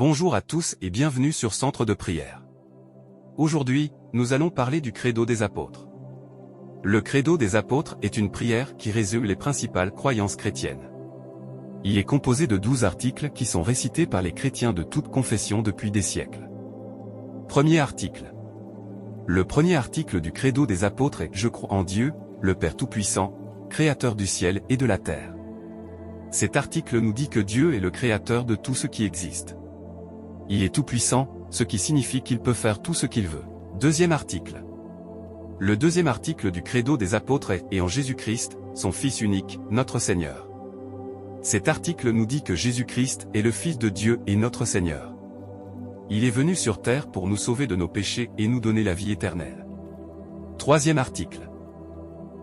Bonjour à tous et bienvenue sur Centre de prière. Aujourd'hui, nous allons parler du Credo des apôtres. Le Credo des apôtres est une prière qui résume les principales croyances chrétiennes. Il est composé de 12 articles qui sont récités par les chrétiens de toute confession depuis des siècles. Premier article. Le premier article du Credo des apôtres est « Je crois en Dieu, le Père Tout-Puissant, Créateur du ciel et de la terre ». Cet article nous dit que Dieu est le créateur de tout ce qui existe. Il est tout-puissant, ce qui signifie qu'il peut faire tout ce qu'il veut. Deuxième article. Le deuxième article du Credo des apôtres est « Et en Jésus-Christ, son Fils unique, notre Seigneur ». Cet article nous dit que Jésus-Christ est le Fils de Dieu et notre Seigneur. Il est venu sur terre pour nous sauver de nos péchés et nous donner la vie éternelle. Troisième article.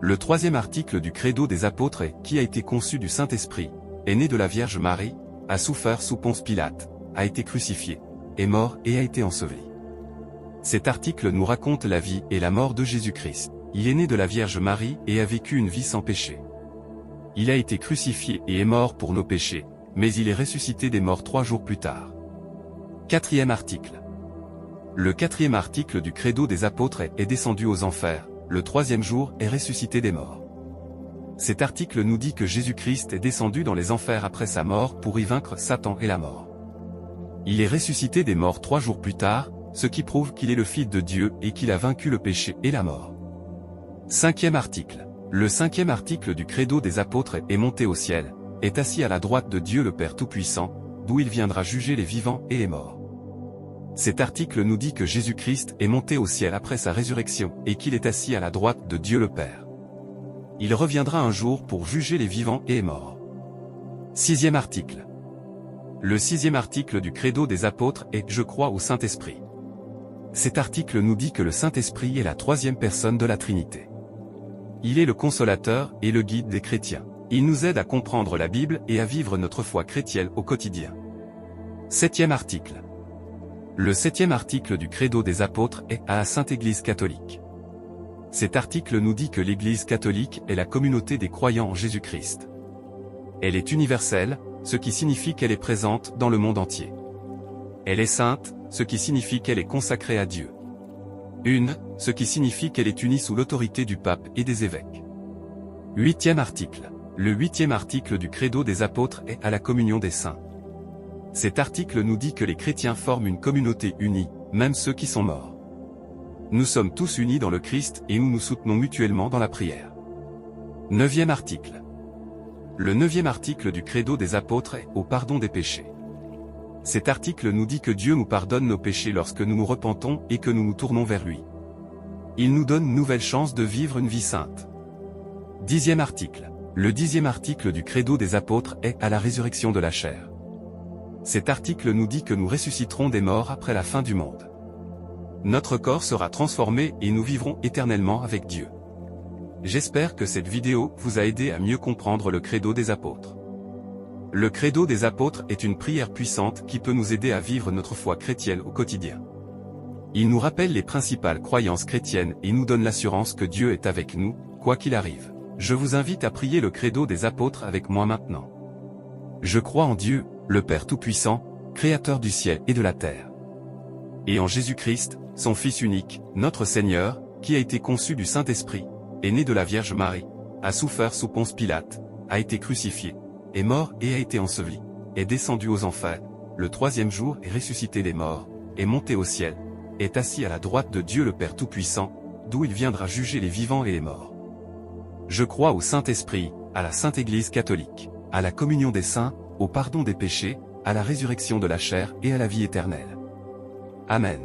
Le troisième article du Credo des apôtres est « Qui a été conçu du Saint-Esprit, est né de la Vierge Marie, a souffert sous Ponce Pilate, a été crucifié, est mort et a été enseveli ». Cet article nous raconte la vie et la mort de Jésus-Christ. Il est né de la Vierge Marie et a vécu une vie sans péché. Il a été crucifié et est mort pour nos péchés, mais il est ressuscité des morts 3 jours plus tard. Quatrième article. Le quatrième article du Credo des apôtres est descendu aux enfers, le 3e jour est ressuscité des morts. Cet article nous dit que Jésus-Christ est descendu dans les enfers après sa mort pour y vaincre Satan et la mort. Il est ressuscité des morts 3 jours plus tard, ce qui prouve qu'il est le Fils de Dieu et qu'il a vaincu le péché et la mort. Cinquième article. Le cinquième article du Credo des apôtres est monté au ciel, est assis à la droite de Dieu le Père Tout-Puissant, d'où il viendra juger les vivants et les morts. Cet article nous dit que Jésus-Christ est monté au ciel après sa résurrection et qu'il est assis à la droite de Dieu le Père. Il reviendra un jour pour juger les vivants et les morts. Sixième article. Le sixième article du Credo des apôtres est « Je crois au Saint-Esprit ». Cet article nous dit que le Saint-Esprit est la troisième personne de la Trinité. Il est le consolateur et le guide des chrétiens. Il nous aide à comprendre la Bible et à vivre notre foi chrétienne au quotidien. Septième article. Le septième article du Credo des apôtres est « À la Sainte Église catholique ». Cet article nous dit que l'Église catholique est la communauté des croyants en Jésus-Christ. Elle est universelle, ce qui signifie qu'elle est présente dans le monde entier. Elle est sainte, ce qui signifie qu'elle est consacrée à Dieu. Une, ce qui signifie qu'elle est unie sous l'autorité du pape et des évêques. Huitième article. Le huitième article du Credo des apôtres est « À la communion des saints ». Cet article nous dit que les chrétiens forment une communauté unie, même ceux qui sont morts. Nous sommes tous unis dans le Christ et nous nous soutenons mutuellement dans la prière. Neuvième article. Le neuvième article du Credo des apôtres est « Au pardon des péchés ». Cet article nous dit que Dieu nous pardonne nos péchés lorsque nous nous repentons et que nous nous tournons vers lui. Il nous donne une nouvelle chance de vivre une vie sainte. Dixième article. Le dixième article du Credo des apôtres est « À la résurrection de la chair ». Cet article nous dit que nous ressusciterons des morts après la fin du monde. Notre corps sera transformé et nous vivrons éternellement avec Dieu. J'espère que cette vidéo vous a aidé à mieux comprendre le Credo des apôtres. Le Credo des apôtres est une prière puissante qui peut nous aider à vivre notre foi chrétienne au quotidien. Il nous rappelle les principales croyances chrétiennes et nous donne l'assurance que Dieu est avec nous, quoi qu'il arrive. Je vous invite à prier le Credo des apôtres avec moi maintenant. Je crois en Dieu, le Père Tout-Puissant, Créateur du ciel et de la terre. Et en Jésus-Christ, son Fils unique, notre Seigneur, qui a été conçu du Saint-Esprit, est né de la Vierge Marie, a souffert sous Ponce Pilate, a été crucifié, est mort et a été enseveli, est descendu aux enfers, le 3e jour est ressuscité des morts, est monté au ciel, est assis à la droite de Dieu le Père Tout-Puissant, d'où il viendra juger les vivants et les morts. Je crois au Saint-Esprit, à la Sainte Église catholique, à la communion des saints, au pardon des péchés, à la résurrection de la chair et à la vie éternelle. Amen.